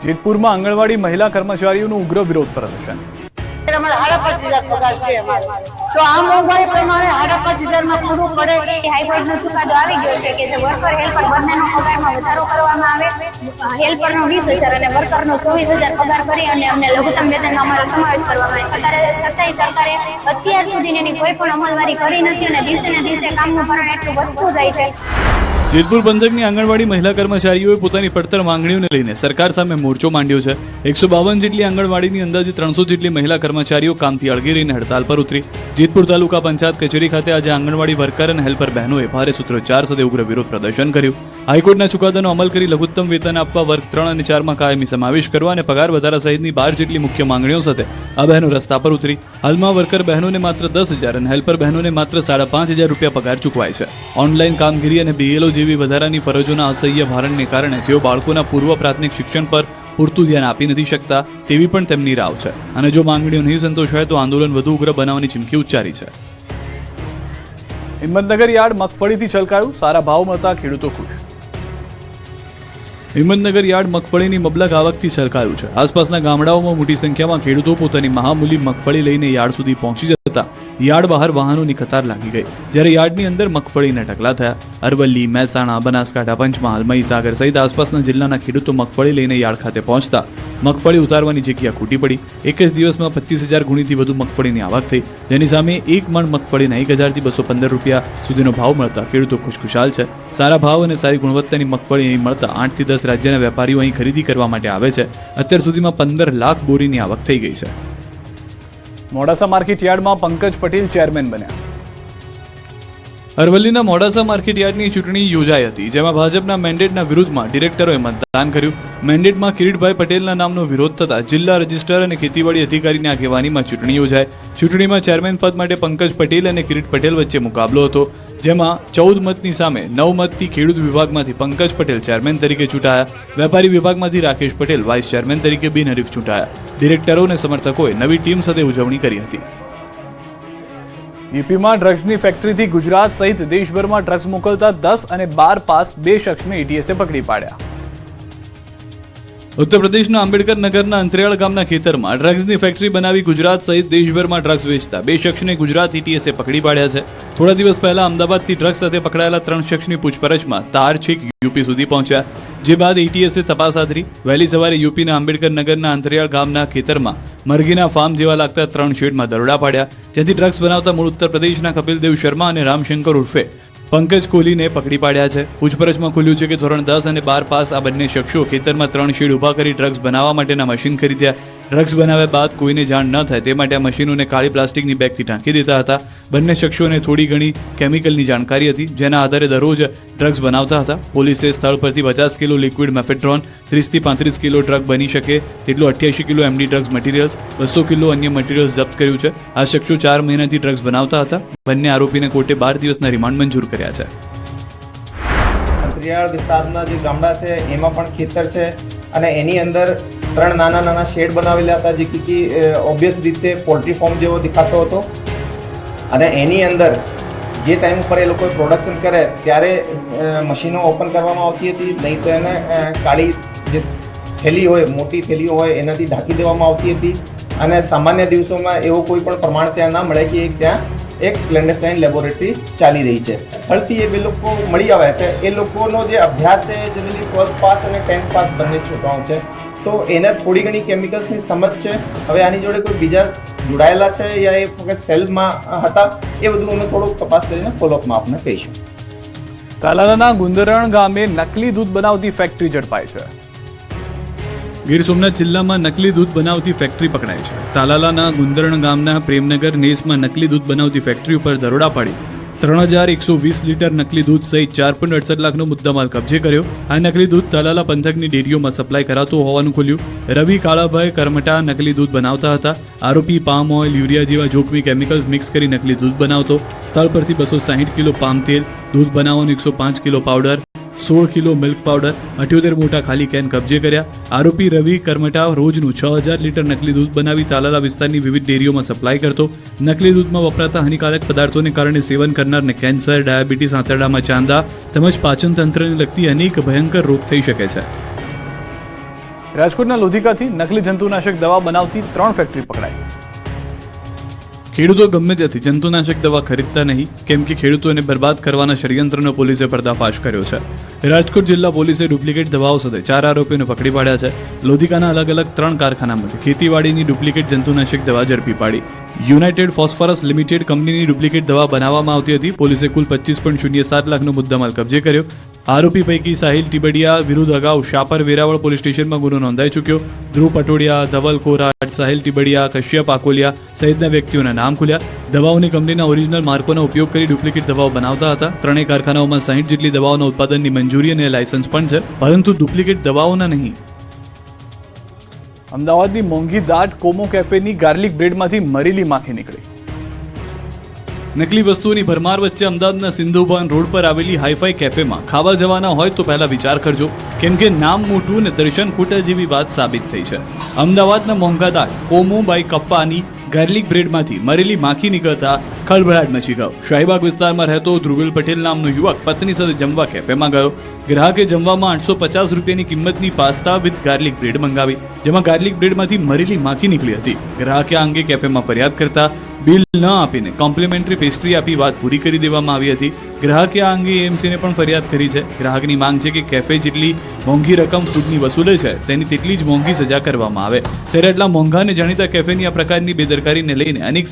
જેતપુરમાં આંગણવાડી મહિલા કર્મચારીઓનું ઉગ્ર વિરોધ પ્રદર્શન. તો આ મોંઘવારી પ્રમાણે 5,500 માં પૂરું પડે. હાઈકોર્ટનો ચુકાદો આવી ગયો છે કે જે વર્કર હેલ્પર બંનેનો પગારમાં વધારો કરવામાં આવે, હેલ્પરનો 20,000 અને વર્કરનો 24,000 પગાર કરી અને અમને લઘુત્તમ વેતનમાં અમારો સમાવેશ કરવામાં આવે. છતાંય સરકારે અત્યાર સુધી એની કોઈ પણ અમલવારી કરી નથી અને દિવસે ને દિવસે કામનું ભારણ એટલું વધતું જાય છે. જેતપુર પંથકની આંગણવાડી મહિલા કર્મચારીઓએ પોતાની પડતર માંગણીઓને લઈને સરકાર સામે મોરચો માંડ્યો છે. 152 જેટલી આંગણવાડીની અંદાજે 300 જેટલી મહિલા કર્મચારીઓ કામથી અળગી રહીને હડતાલ પર ઉતરી. જેતપુર તાલુકા પંચાયત કચેરી ખાતે આજે આંગણવાડી વર્કર અને હેલ્પર બહેનોએ ભારે સૂત્રોચ્ચાર સાથે ઉગ્ર વિરોધ પ્રદર્શન કર્યું. હાઈકોર્ટના ચુકાદાનો અમલ કરી લઘુત્તમ વેતન આપવા, વર્ગ 3 અને 4 માં કાયમી સમાવેશ કરવા અને પગાર વધારા સહિતની 12 જેટલી મુખ્ય માંગણીઓ સાથે આ બહેનો રસ્તા પર ઉતરી. હાલમાં વર્કર બહેનોને માત્ર 10,000 અને હેલ્પર બહેનોને માત્ર 5,500 રૂપિયા પગાર ચૂકવાય છે. ઓનલાઈન કામગીરી અને BLO જેવી વધારાની ફરજોના અસહ્ય ભારણને કારણે તેઓ બાળકોના પૂર્વ પ્રાથમિક શિક્ષણ પર પૂરતું ધ્યાન આપી નથી શકતા તેવી પણ તેમની રાવ છે અને જો માંગણીઓ નહીં સંતોષાય તો આંદોલન વધુ ઉગ્ર બનાવવાની ચીમકી ઉચ્ચારી છે. હિંમતનગર યાર્ડ મગફળીથી છલકાયું, સારા ભાવ મળતા ખેડૂતો ખુશ. હિંમતનગર યાર્ડ મગફળીની મબલક આવકથી છલકાયું છે. આસપાસના ગામડાઓમાં મોટી સંખ્યામાં ખેડૂતો પોતાની મહામૂલી મગફળી લઈને યાર્ડ સુધી પહોંચી જતા યાર્ડ બહાર વાહનોની કતાર લાગી ગઈ, જ્યારે યાર્ડની અંદર મગફળીના ઢગલા થયા. અરવલ્લી, મહેસાણા, બનાસકાંઠા, પંચમહાલ, મહીસાગર સહિત આસપાસના જિલ્લાના ખેડૂતો મગફળી લઈને યાર્ડ ખાતે પહોંચતા મગફળી ઉતારવાની જગ્યા ખૂટી પડી. એક જ દિવસમાં 25,000 ગુણીથી વધુ મગફળીની આવક થઈ, જેની સામે એક મણ મગફળીના 1,000 થી 215 રૂપિયા સુધીનો ભાવ મળતા ખેડૂતો ખુશખુશાલ છે. સારા ભાવ અને સારી ગુણવત્તાની મગફળી અહીં મળતા 8 થી 10 રાજ્યના વેપારીઓ અહીં ખરીદી કરવા માટે આવે છે. અત્યાર સુધીમાં 15 લાખ બોરીની આવક થઈ ગઈ છે. મોડાસા માર્કેટ યાર્ડમાં પંકજ પટેલ ચેરમેન બન્યા. અરવલ્લીના મોડાસા માર્કેટ યાર્ડની ચૂંટણી યોજાઈ હતી, જેમાં ભાજપના મેન્ડેટના વિરુદ્ધમાં ડિરેક્ટરોએ મતદાન કર્યું. મેન્ડેટમાં કિરીટભાઈ પટેલના નામનો વિરોધ થતા જિલ્લા રજિસ્ટ્રાર અને ખેતીવાડી અધિકારીની આગેવાનીમાં ચૂંટણી યોજાઈ. ચૂંટણીમાં ચેરમેન પદ માટે પંકજ પટેલ અને કિરીટ પટેલ વચ્ચે મુકાબલો હતો, જેમાં 14 મતની સામે 9 મતથી ખેડૂત વિભાગમાંથી પંકજ પટેલ ચેરમેન તરીકે ચૂંટાયા. વેપારી વિભાગમાંથી રાકેશ પટેલ વાઇસ ચેરમેન તરીકે બિનહરીફ ચૂંટાયા. ડિરેક્ટરો અને સમર્થકોએ નવી ટીમ સાથે ઉજવણી કરી હતી. યુપીમાં ડ્રગ્સની ફેક્ટરીથી ગુજરાત સહિત દેશભરમાં ડ્રગ્સ મોકલતા 10 અને 12 પાસ 2 શખ્સને એટીએસે પકડી પાડ્યા. ઉત્તર પ્રદેશના આંબેડકર નગરના અંતરિયાળ ગામના ખેતરમાં ડ્રગ્સની ફેક્ટરી બનાવી ગુજરાત સહિત દેશભરમાં ડ્રગ્સ વેચતા 2 શખ્સને ગુજરાત એટીએસે પકડી પાડ્યા છે. થોડા દિવસ પહેલા અમદાવાદથી ડ્રગ્સ સાથે પકડાયેલા 3 શખ્સની પૂછપરછમાં તાર છેક યુપી સુધી પહોંચ્યા, જે બાદ એટીએસે તપાસ હાથ ધરી. વહેલી સવારે યુપીના આંબેડકર નગરના અંતરિયાળ ગામના ખેતરમાં મરઘીના ફાર્મ જેવા લાગતા 3 શેડમાં દરોડા પાડ્યા, જેથી ડ્રગ્સ બનાવતા મૂળ ઉત્તર પ્રદેશના કપિલદેવ શર્મા અને રામશંકર ઉર્ફે પંકજ કોહલીને પકડી પાડ્યા છે. પૂછપરછમાં ખુલ્યું છે કે ધોરણ 10 અને 12 પાસ આ બંને શખ્સો ખેતરમાં 3 શેડ ઊભા કરી ડ્રગ્સ બનાવવા માટેના મશીન ખરીદ્યા. ડ્રગ્સ બનાવ્યા બાદ કોઈને જાણ ન થાય તે માટે આ મશીનોને કાળી પ્લાસ્ટિકની બેગથી ઢાંકી દેતા હતા. બંને શખ્સોને થોડી ઘણી કેમિકલની જાણકારી હતી, જેના આધારે દરરોજ ડ્રગ્સ બનાવતા હતા. પોલીસે સ્થળ પરથી 50 કિલો લિક્વિડ મેફેડ્રોન, 30 થી 35 કિલો ડ્રગ બની શકે તેટલું 88 kilo MD drugs materials, 200 kilo અન્ય મટીરિયલ્સ જપ્ત કર્યું છે. આ શખ્સો 4 મહિનાથી ડ્રગ્સ બનાવતા હતા. બંને આરોપીને કોર્ટે 12 દિવસના રિમાન્ડ મંજૂર કર્યા છે. અંતરિયાળ વિસ્તારના જે ગામડા છે એમાં પણ ખેતર છે અને એની અંદર 3 નાના શેડ બનાવેલા હતા, જે કે ઓબ્વિયસ રીતે પોલ્ટ્રી ફાર્મ જેવો દેખાતો હતો. અને એની અંદર જે ટાઈમ ઉપર એ લોકો પ્રોડક્શન કરે ત્યારે મશીનો ઓપન કરવામાં આવતી હતી, નહીં તો એને કાળી જે થેલી હોય, મોટી થેલીઓ હોય એનાથી ઢાંકી દેવામાં આવતી હતી. અને સામાન્ય દિવસોમાં એવો કોઈ પણ પ્રમાણ ત્યાં ના મળે કે ત્યાં એક ક્લેન્ડેસ્ટાઇન લેબોરેટરી ચાલી રહી છે. સ્થળથી એ 2 લોકો મળી આવ્યા છે. એ લોકોનો જે અભ્યાસ છે જનરલી 12th પાસ અને 10th પાસ બંને છોકરાઓ છે, તો એને થોડી ઘણી કેમિકલ્સની સમજ છે. હવે આની જોડે કોઈ બીજા જોડાયેલા છે યા એ ફક્ત સેલમાં હતા, એ બધું અમે થોડુંક તપાસ કરીને ફોલોઅપમાં આપને કહીશું. તાલાલાના ગુંદરણ ગામે નકલી દૂધ બનાવતી ફેક્ટરી ઝડપાઈ છે. ગીર સોમનાથ જિલ્લામાં નકલી દૂધ બનાવતી ફેક્ટરી પકડાઈ છે. તાલાલાના ગુંદરણ ગામના પ્રેમનગર નેસમાં નકલી દૂધ બનાવતી ફેક્ટરી ઉપર દરોડા પાડી 3,120 લીટર નકલી દૂધ સહિત 4.68 લાખનો મુદ્દામાલ કબજે કર્યો. આ નકલી દૂધ તાલાલા પંથકની ડેરીઓમાં સપ્લાય કરાતું હોવાનું ખુલ્યું. રવિ કાળાભાઈ કરમટા નકલી દૂધ બનાવતા હતા. આરોપી પામ ઓઇલ, યુરિયા જેવા જોખમી કેમિકલ્સ મિક્સ કરી નકલી દૂધ બનાવતો. સ્થળ પરથી 260 કિલો પામ તેલ, દૂધ બનાવવાનું 105 kilo powder, 16 kilo milk powder, 78 મોટા ખાલી કેન કબજે કર્યા. આરોપી રવિ કરમટા રોજનું 6,000 લીટર નકલી દૂધ બનાવી તાલાલા વિસ્તારની વિવિધ ડેરીઓમાં સપ્લાય કરતો. નકલી દૂધમાં વપરાતા હાનિકારક પદાર્થોને કારણે સેવન કરનારને કેન્સર, ડાયાબિટીસ, આંતરડામાં ચાંદા તેમજ પાચન તંત્રને લગતી અનેક ભયંકર રોગ થઈ શકે છે. રાજકોટના લોધિકાથી નકલી જંતુનાશક દવા બનાવતી 3 ફેક્ટરી પકડાઈ. ખેડૂતો ગમે ત્યાંથી જંતુનાશક દવા ખરીદતા નહીં, કેમ કે ખેડૂતોને બરબાદ કરવાના ષડયંત્રનો પોલીસે પર્દાફાશ કર્યો છે. રાજકોટ જિલ્લા પોલીસે ડુપ્લિકેટ દવાઓ સાથે 4 આરોપીઓને પકડી પાડ્યા છે. લોધિકાના અલગ અલગ 3 કારખાનામાંથી ખેતીવાડીની ડુપ્લિકેટ જંતુનાશક દવા ઝડપી પાડી. યુનાઇટેડ ફોસ્ફરસ લિમિટેડ કંપનીની ડુપ્લિકેટ દવા બનાવવામાં આવતી હતી. પોલીસે કુલ 25.07 લાખનો મુદ્દામાલ કબજે કર્યો. આરોપી પૈકી સાહિલ ટીબડિયા વિરુદ્ધ અગાઉ શાપર વેરાવળ પોલીસ સ્ટેશનમાં ગુનો નોંધાઈ ચૂક્યો. ધ્રુવ પટોડિયા, ધવલ કોરાટ, સાહિલ ટીબડિયા, કશ્યપ આકોલિયા સહિતના વ્યક્તિઓના નામ ખુલ્યા. દવાઓની કંપનીના ઓરિજિનલ માર્કોનો ઉપયોગ કરી ડુપ્લિકેટ દવાઓ બનાવતા હતા. 3 કારખાનાઓમાં 60 જેટલી દવાઓના ઉત્પાદનની મંજૂરી અને લાયસન્સ પણ છે, પરંતુ ડુપ્લિકેટ દવાઓના નહીં. અમદાવાદની મોંઘી દાટ કોમો કેફેની ગાર્લિક બ્રેડમાંથી મરેલી માખી નીકળી. નકલી વસ્તુઓની ભરમાર વચ્ચે અમદાવાદના સિંધુભવન રોડ પર આવેલી હાઈફાઈ કેફેમાં ખાવા જવાના હોય તો પહેલા વિચાર કરજો, કેમ કે નામ મોટું અને દર્શન ખોટા જેવી વાત સાબિત થઈ છે. અમદાવાદના મોંઘાદાટ કોમો બાય કફાની ગાર્લિક બ્રેડમાંથી મરેલી માખી નીકળતા ખળભળાટ મચી ગયો. શાહીબાગ વિસ્તારમાં રહેતો ધ્રુવિલ પટેલ નામનો યુવક પત્ની સાથે જમવા કેફેમાં ગયો. ગ્રાહકે જમવામાં 850 રૂપિયાની કિંમતની પાસ્તા વિથ ગાર્લિક બ્રેડ મંગાવી, જેમાં ગાર્લિક બ્રેડમાંથી મરેલી માખી નીકળી હતી. ગ્રાહકે આ અંગે કેફેમાં ફરિયાદ કરતા બિલ ન આપીને કોમ્પ્લિમેન્ટરી પેસ્ટ્રી આપી વાત પૂરી કરી દેવામાં આવી હતી. ગ્રાહકે આ અંગે એએમસીને પણ ફરિયાદ કરી છે. ગ્રાહકની માંગ છે કે કેફે જેટલી મોંઘી રકમ ફૂડની વસૂલે છે તેની તેટલી જ મોંઘી સજા કરવામાં આવે. ત્યારે એટલા મોંઘા અને જાણીતા કેફેની આ પ્રકારની બેદરકારીને લઈને અનેક